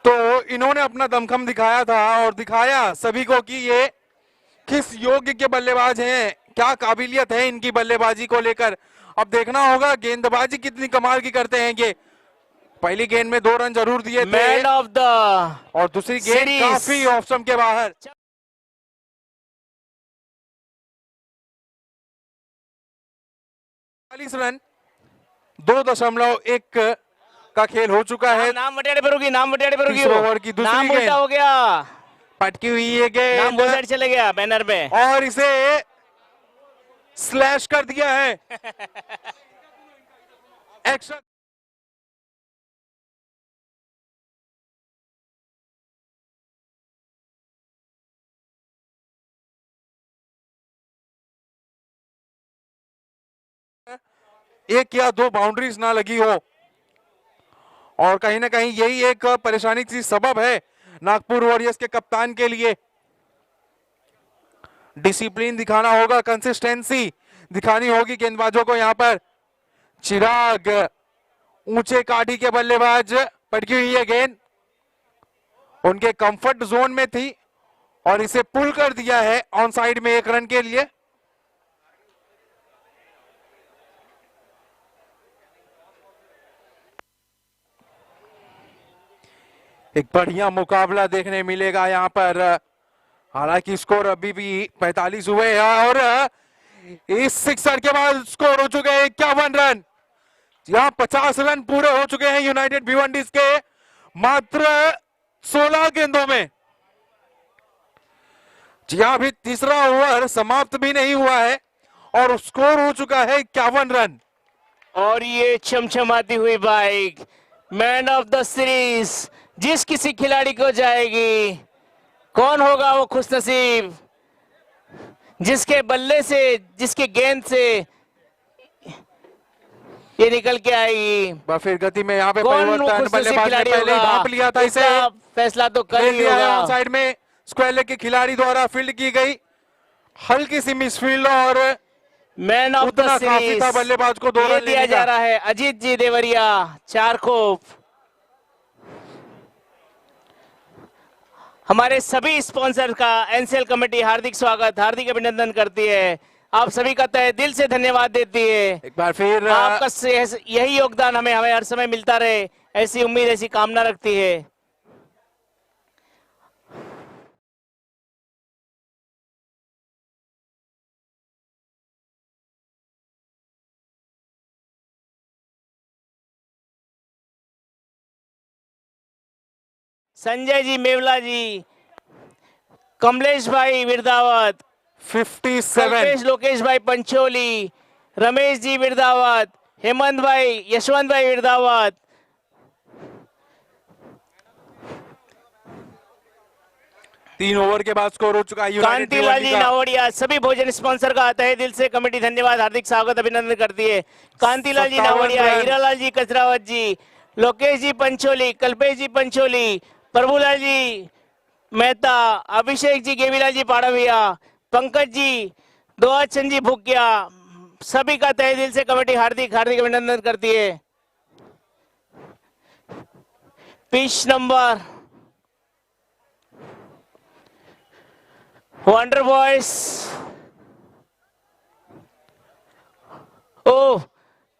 तो इन्होंने अपना दमखम दिखाया था और दिखाया सभी को कि ये किस योग्य के बल्लेबाज हैं, क्या काबिलियत है इनकी बल्लेबाजी को लेकर। अब देखना होगा गेंदबाजी कितनी कमाल की करते हैं ये। पहली गेंद में 2 रन जरूर दिए थे मैन ऑफ द और दूसरी गेंद सीरीज। काफी ऑप्शन के बाहर। 40 रन 2.1 का खेल हो चुका है। नाम बटेड़े पर होगी, नाम बटेड़े पर होगी। तीसरे ओवर की दूसरी नाम गेंद। उल्टा हो गया, पटकी हुई है नाम वो साइड गेंद चले गया बैनर पे। और इसे स्लैश कर दिया है। एक्शन एक या 2 बाउंड्रीज ना लगी हो और कहीं ना कहीं यही एक परेशानी की सबब है नागपुर वॉरियर्स के कप्तान के लिए। डिसिप्लिन दिखाना होगा, कंसिस्टेंसी दिखानी होगी गेंदबाजों को। यहां पर चिराग ऊंचे काठी के बल्लेबाज, पटकी हुई है गेंद, उनके कंफर्ट जोन में थी और इसे पुल कर दिया है ऑन साइड में 1 रन के लिए। एक बढ़िया मुकाबला देखने मिलेगा यहां पर। हालांकि स्कोर अभी भी 45 हुए हैं और इस सिक्सर के बाद स्कोर हो चुके हैं 51 रन। यहां 50 रन पूरे हो चुके हैं यूनाइटेड भिवंडीज के मात्र 16 गेंदों में। जी हां, अभी तीसरा ओवर समाप्त भी नहीं हुआ है और स्कोर हो चुका है 51 रन। और ये चमचमाती हुई bike man of the series जिस किसी खिलाड़ी को जाएगी, कौन होगा वो खुशनसीब जिसके बल्ले से, जिसके गेंद से ये निकल के आएगी। फिर गति में यहाँ पे कौन वो परिवर्तन, खुशनसीब बल्लेबाज ने खिलाड़ी पहले ही होगा, भांप लिया था इसे। इसका फैसला तो कल ही होगा। साइड में स्क्वायर लेग के खिलाड़ी द्वारा फील्ड की गई हल्की सी मिसफील्ड और मैन ऑफ द उतना काफी सीरीज था बल्लेबाज को 2 ये रन दिया लेने जा का। रहा है अजीत जी देवरिया चारकोप। हमारे सभी स्पॉन्सर का एनसीएल कमेटी हार्दिक स्वागत, हार्दिक अभिनंदन करती है। आप सभी का तहे दिल से धन्यवाद देती है। एक बार फिर आपका यही योगदान हमें हमें हर समय मिलता रहे, ऐसी उम्मीद, ऐसी कामना रखती है। संजय जी मेवला जी, कमलेश भाई विरदावत, 57 कल्पेश लोकेश भाई पंचोली, रमेश जी विरदावत, हेमंत भाई, यशवंत भाई विरदावत, 3 ओवर के बाद स्कोर हो चुका है यूनाइटेड कांतिलाल जी भिवंडी का। नावड़िया, सभी भोजन स्पॉन्सर का तहे दिल से कमेटी धन्यवाद, हार्दिक स्वागत, अभिनंदन करती है। कांतिलाल जी 57 नावड़िया, रन। हीरालाल जी कचरावत जी, लोकेश जी पंचोली, कल्पेश जी पंचोली, प्रभुलाल जी मेहता, अभिषेक जी गेवीलाल जी पाड़विया, पंकज जी दोआचंद जी भुकिया, सभी का तहे दिल से कमेटी हार्दिक हार्दिक अभिनंदन करती है। Pitch number wonder boys. ओ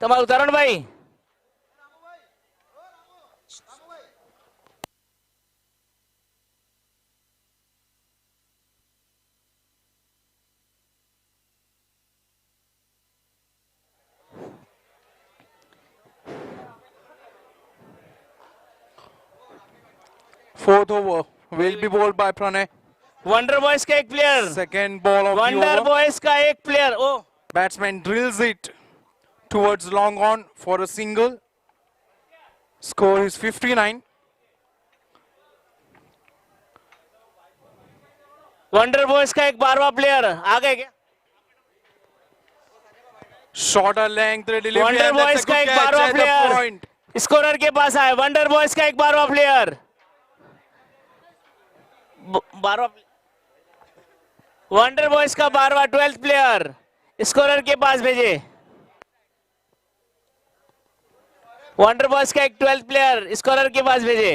તમારું તરણ ભાઈ Fourth over will be bowled by Pranay. Wonder boys का एक player, Second ball of the wonder over. Boys का एक प्लेयर। ओ Batsman drills it towards long on for a single. Score is 59. Wonder boys का एक 12वां प्लेयर आ गए क्या? Shorter length delivery wonder and that's boys a का good एक catch 12वां at the player point. Scorer के पास आए। वंडर बॉयज का एक 12वां प्लेयर, 12वां वंडर बॉयज का 12वां 12th प्लेयर स्कोरर के पास भेजे। वंडर बॉयज का एक 12th प्लेयर स्कोरर के पास भेजे।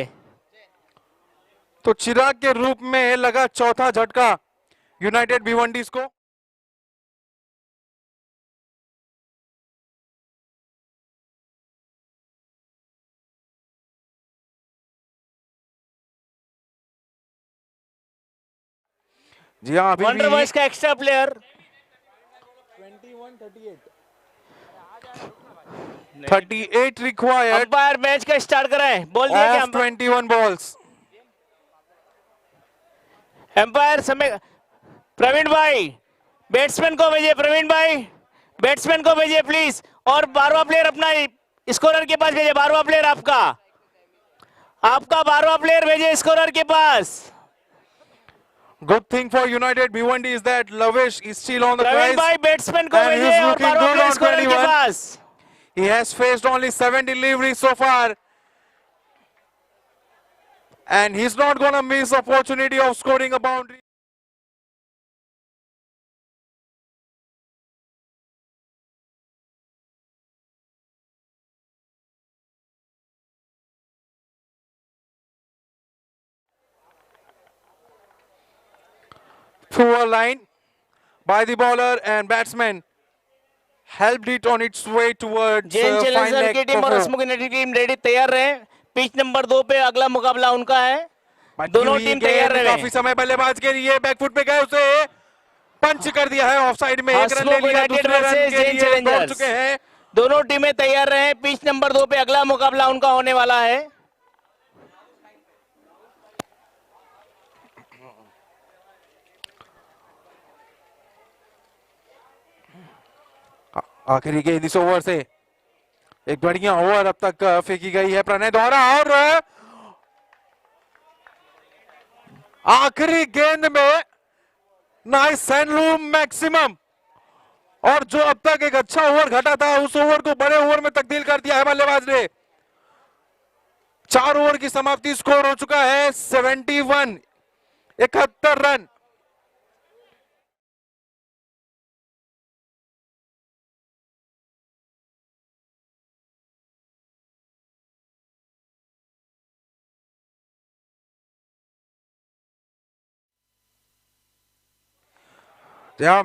तो चिराग के रूप में लगा चौथा झटका यूनाइटेड भिवंडीज को। जी हाँ, अभी वंडर भी बॉयज का extra player 38 required umpire match का स्टार्ट कराए, बोल दिया ऑफ क्या 21 बॉल्स। एम्पायर समय। प्रवीण भाई बैट्समैन को भेजिए, प्रवीण भाई बैट्समैन को भेजिए प्लीज, और 12वां प्लेयर अपना स्कोरर के पास भेजिए। 12वां प्लेयर आपका 12वां प्लेयर भेजिए स्कोरर के पास। Good thing for United Bhiwandi is that Lavish is still on the Praveen prize भाई बैट्समैन को and he's भेजिए और looking 12वां good प्लेयर on स्कोरर के 21. पास। He has faced only 7 deliveries so far and he's not going to miss opportunity of scoring a boundary. Poor line by the bowler and batsman helped it on its way towards Jain fine challenger leg की टीम और perform. हसमुख यूनाइटेड की टीम रेडी तैयार रहे। पिच नंबर 2 पे अगला मुकाबला उनका है। दोनों टीम तैयार रहे। काफी समय बल्लेबाज के लिए बैकफुट पे गए, उसे पंच कर दिया है ऑफ साइड में। एक रन ले हसमुख लिया, यूनाइटेड दूसरे रन वर्सेस के जैन लिए दौड़ चैलेंजर्स। चुके हैं। दोनों टीमें तैयार रहे। पिच नंबर 2 पे अगला मुकाबला उनका होने वाला है। आखिरी गेंद इस ओवर से एक बढ़िया ओवर अब तक फेंकी गई है प्रणय द्वारा, और आखिरी गेंद में नाइस सैंडलूम मैक्सिमम, और जो अब तक एक अच्छा ओवर घटा था उस ओवर को बड़े ओवर में तब्दील कर दिया है बल्लेबाज ने। 4 ओवर की समाप्ति, स्कोर हो चुका है 71, 71 run.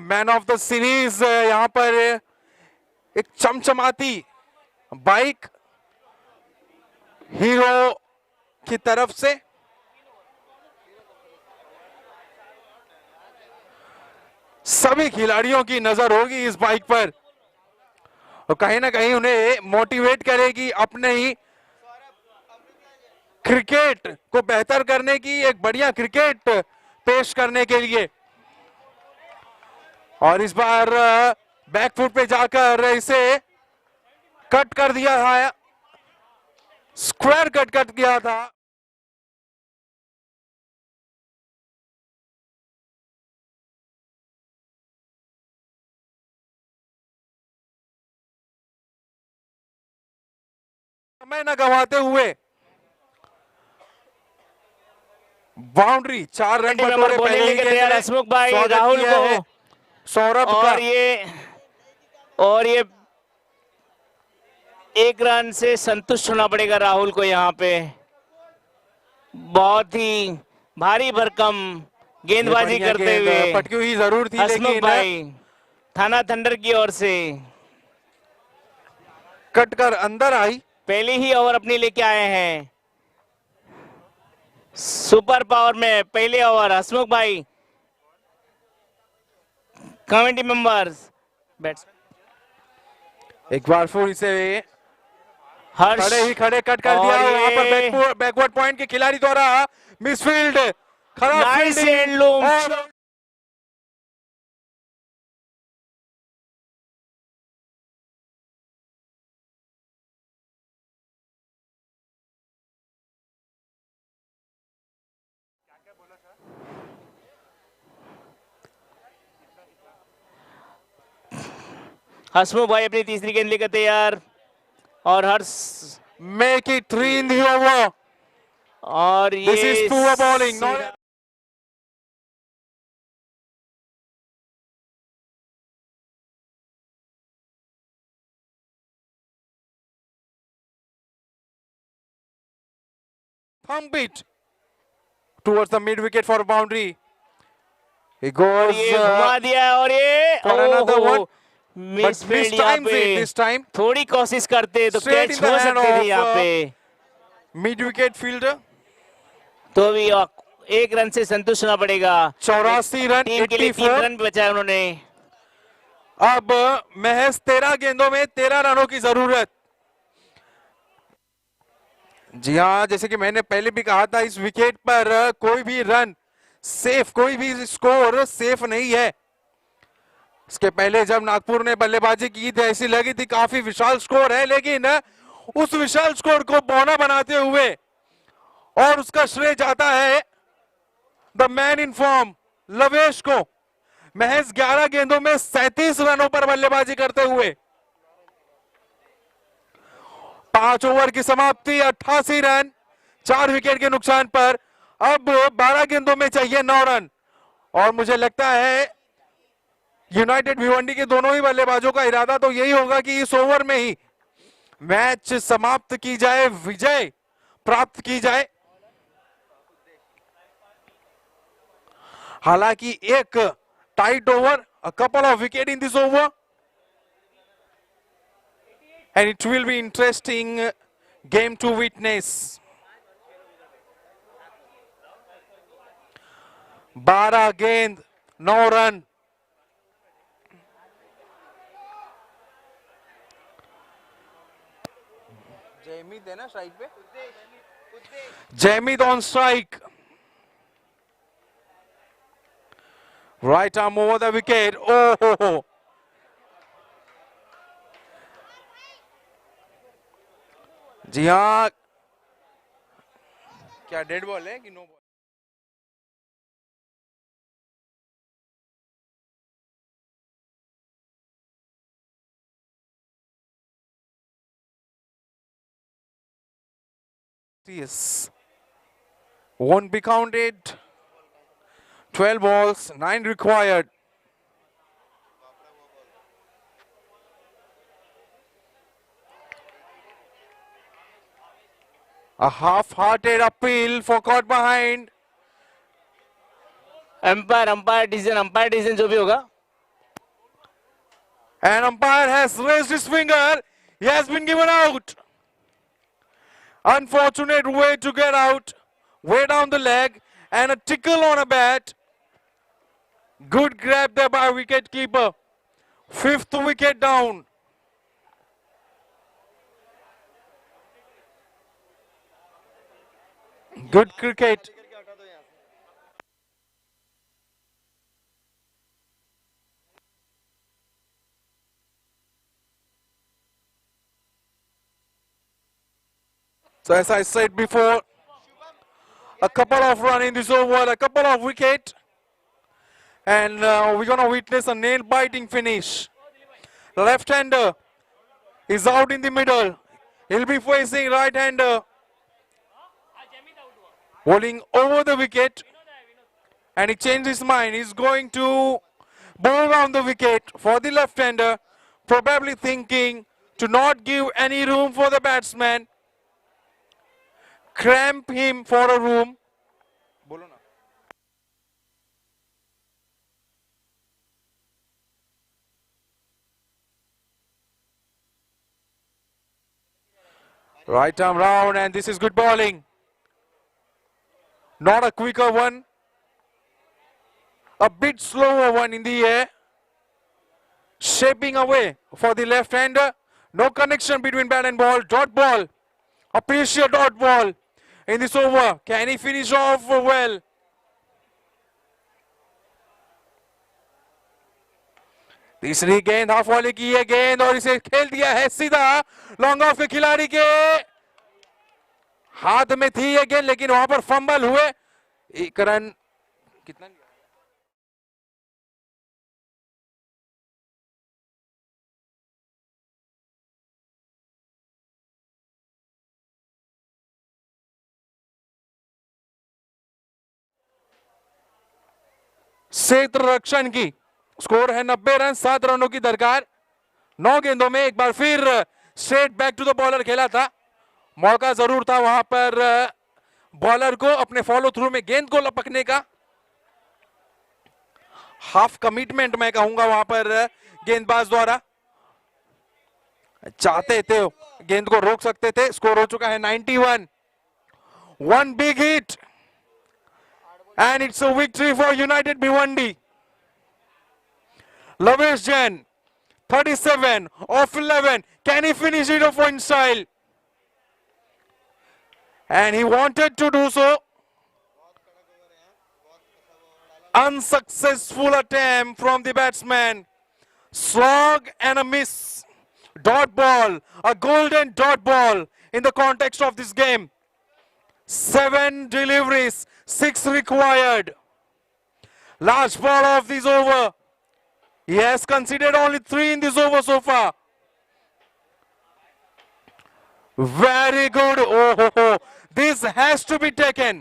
Man of the series यहां पर एक चमचमाती बाइक हीरो की तरफ से। सभी खिलाड़ियों की नजर होगी इस बाइक पर और कहीं ना कहीं उन्हें मोटिवेट करेगी अपने ही क्रिकेट को बेहतर करने की, एक बढ़िया क्रिकेट पेश करने के लिए। और इस बार बैकफुट पे जाकर इसे कट कर दिया है, स्क्वायर कट कर दिया था। समय न गंवाते हुए बाउंड्री, 4 रन बटोरे पहले ही गेंद में। हसमुख भाई स्वागत राहुल किया है को, सौरभ का। और ये 1 रन से संतुष्ट होना पड़ेगा राहुल को। यहाँ पे बहुत ही भारी भरकम गेंदबाजी करते हुए पटकी हुई जरूर थी, हसमुख लेकिन भाई थाना थंडर की ओर से कट कर अंदर आई। पहले ही ओवर अपनी लेके आए हैं। सुपर पावर में पहले ओवर हसमुख भाई, कमेटी मेंबर्स, बैट्समैन एक बार फिर इसे हर्ष खड़े ही खड़े कट कर दिया। और वहां ये पर बैकवर्ड पॉइंट के खिलाड़ी द्वारा मिसफील्ड, खराब नाइस फील्डिंग हैंडलूम। और हसमुख भाई अपनी तीसरी गेंद लेकर तैयार, और Harsh make it 3 in the over. और दिस ये is poor bowling, not thump it towards the mid wicket for a boundary. He और goes ये घुमा दिया है और ये for another one, miss but field यहाँ mistimes पे it this time. थोड़ी कोशिश करते तो Straight कैच in the हो hand सकती थी of, यहाँ पे, Mid wicket fielder. तो भी एक रन से संतुष्ट होना पड़ेगा। 84 रन, टीम के लिए 3 84। रन बचाए उन्होंने। अब महज 13 गेंदों में 13 रनों की जरूरत। जी हाँ, जैसे कि मैंने पहले भी कहा था, इस विकेट पर कोई भी रन सेफ, कोई भी स्कोर सेफ नहीं है। इसके पहले जब नागपुर ने बल्लेबाजी की थी, ऐसी लगी थी काफी विशाल स्कोर है, लेकिन उस विशाल स्कोर को बौना बनाते हुए, और उसका श्रेय जाता है द मैन इन फॉर्म लवेश को, महज 11 गेंदों में 37 रनों पर बल्लेबाजी करते हुए। 5 ओवर की समाप्ति, 88 रन 4 विकेट के नुकसान पर। अब 12 गेंदों में चाहिए 9 रन, और मुझे लगता है यूनाइटेड भिवंडी के दोनों ही बल्लेबाजों का इरादा तो यही होगा कि इस ओवर में ही मैच समाप्त की जाए, विजय प्राप्त की जाए। हालांकि एक tight over, a couple of wicket in this over, and it will be interesting game to witness. 12 गेंद 9 रन। जयमीत है ना स्ट्राइक पे? Jaymeet on strike. Right arm over the wicket. Oh, ho, ho. जी हाँ, क्या डेड बॉल है कि no ball? yes, won't be counted. 12 balls, 9 required. A half-hearted appeal for caught behind. Umpire decision जो भी होगा। And umpire has raised his finger. He has been given out. Unfortunate way to get out. Way down the leg and a tickle on a bat. Good grab there by wicket keeper. 5th wicket down. Good cricket. So as I said before, a couple of runs in this over, a couple of wickets, and we're going to witness a nail-biting finish. Left-hander is out in the middle. He'll be facing right-hander, bowling over the wicket, and he changed his mind. He's going to bowl around the wicket for the left-hander, probably thinking to not give any room for the batsman, cramp him for a room. बोलो ना। Right arm round, and this is good bowling. Not a quicker one. A bit slower one in the air. Shaping away for the left-hander. No connection between bat and ball. Dot ball. A precious dot ball in this over. Can he finish off well? तीसरी गेंद हाफ वाले की ये गेंद, और इसे खेल दिया है सीधा लॉन्ग ऑफ के खिलाड़ी के हाथ में थी ये गेंद, लेकिन वहां पर फंबल हुए। 1 रन। कितना लिया? क्षेत्र रक्षण की स्कोर है 90 रन, 7 रनों की दरकार। 9 गेंदों में एक बार फिर straight back to the bowler खेला था। मौका जरूर था वहां पर बॉलर को अपने फॉलो थ्रू में गेंद को लपकने का। हाफ कमिटमेंट मैं कहूंगा वहां पर गेंदबाज द्वारा। चाहते थे गेंद को रोक सकते थे। स्कोर हो चुका है 91। One big hit and it's a victory for United Bhiwandi. लवेश Jain 37 of 11. Can he finish it off in style? And he wanted to do so. Unsuccessful attempt from the batsman. Slog and a miss. Dot ball. A golden dot ball in the context of this game. 7 deliveries, 6 required. Last ball of this over. He has conceded only 3 in this over so far. Very good. Oh. This has to be taken.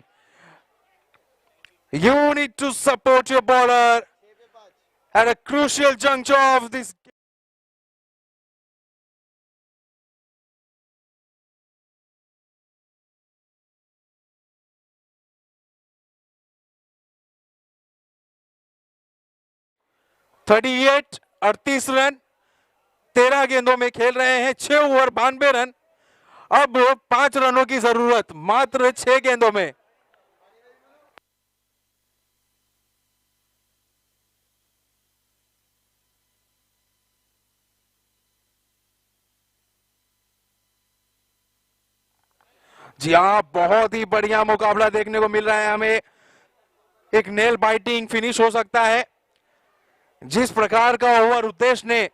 You need to support your bowler at a crucial juncture of this. (38) 38 run 13 गेंदों में खेल रहे हैं। 6 ओवर 92 रन। अब 5 रनों की जरूरत मात्र 6 गेंदों में। जी हाँ, बहुत ही बढ़िया मुकाबला देखने को मिल रहा है हमें। एक नेल बाइटिंग फिनिश हो सकता है। जिस प्रकार का ओवर उद्देश ने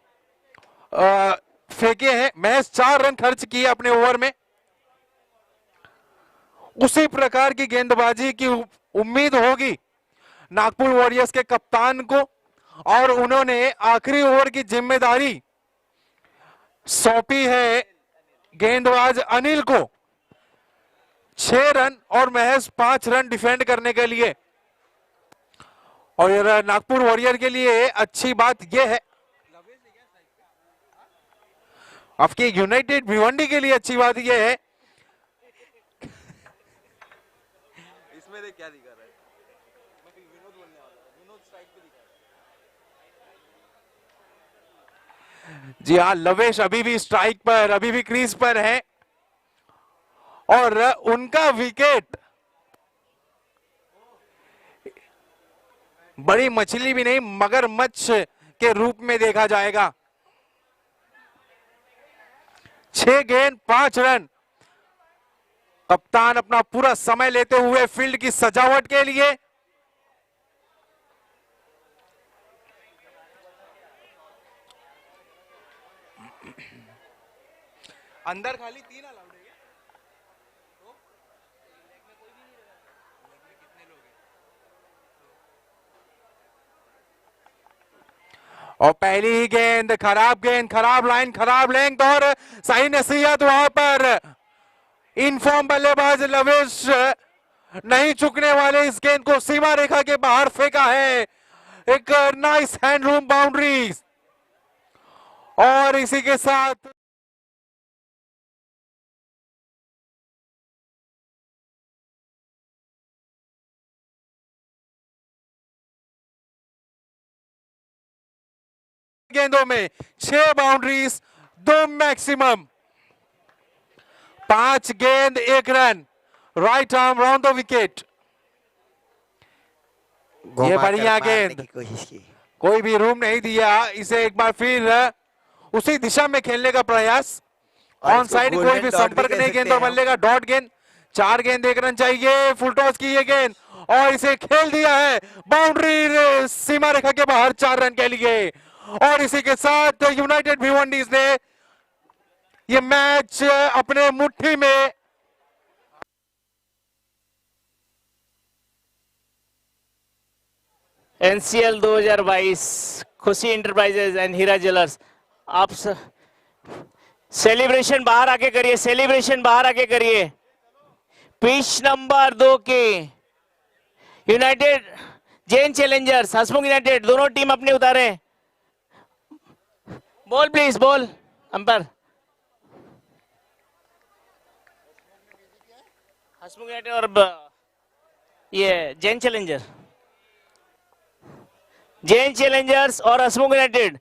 फेंके हैं, महज 4 रन खर्च किए अपने ओवर में, उसी प्रकार की गेंदबाजी की उम्मीद होगी नागपुर वॉरियर्स के कप्तान को। और उन्होंने आखिरी ओवर की जिम्मेदारी सौंपी है गेंदबाज अनिल को 6 रन और महज 5 रन डिफेंड करने के लिए। और नागपुर वॉरियर के लिए अच्छी बात यह है, आपके यूनाइटेड भिवंडी के लिए अच्छी बात यह है, इसमें देख क्या दिखा रहा है। मैं विनोद बोलने वाला था, विनोद स्ट्राइक पे दिखा रहा है। जी हाँ, लवेश अभी भी स्ट्राइक पर, अभी भी क्रीज पर है और उनका विकेट बड़ी मछली भी नहीं, मगरमच्छ के रूप में देखा जाएगा। 6 गेंद 5 रन। कप्तान अपना पूरा समय लेते हुए फील्ड की सजावट के लिए। अंदर खाली 3 अलाउड है क्या? और पहली ही गेंद, खराब लाइन, खराब लेंथ और सही नसीहत वहां पर। इनफॉर्म बल्लेबाज लवेश नहीं चुकने वाले इस गेंद को सीमा रेखा के बाहर फेंका है। एक नाइस हैंडलूम बाउंड्री। और इसी के साथ गेंदों में 6 बाउंड्रीज, 2 मैक्सिमम। 5 गेंद 1 run. Right arm round the wicket. ये बढ़िया गेंद, कोशिश की। कोई भी रूम नहीं दिया इसे। एक बार फिर उसी दिशा में खेलने का प्रयास। ऑन साइड कोई भी संपर्क नहीं गेंद और बल्ले का। डॉट गेंद। 4 गेंद 1 रन चाहिए। फुल टॉस की ये गेंद और इसे खेल दिया है बाउंड्री सीमा रेखा के बाहर 4 रन के लिए। और इसी के साथ यूनाइटेड भिवंडीज ने ये मैच अपने मुट्ठी में। एनसीएल 2022 खुशी इंटरप्राइजेज एंड हीरा ज्वेलर्स, आप सेलिब्रेशन बाहर आके करिए, सेलिब्रेशन बाहर आके करिए। पिच नंबर 2 के यूनाइटेड जैन चैलेंजर्स, हसमुख यूनाइटेड, दोनों टीम अपने उतारे। Ball please, ball umpire. Hasmukh United और ये जैन चैलेंजर्स और हसमुख यूनाइटेड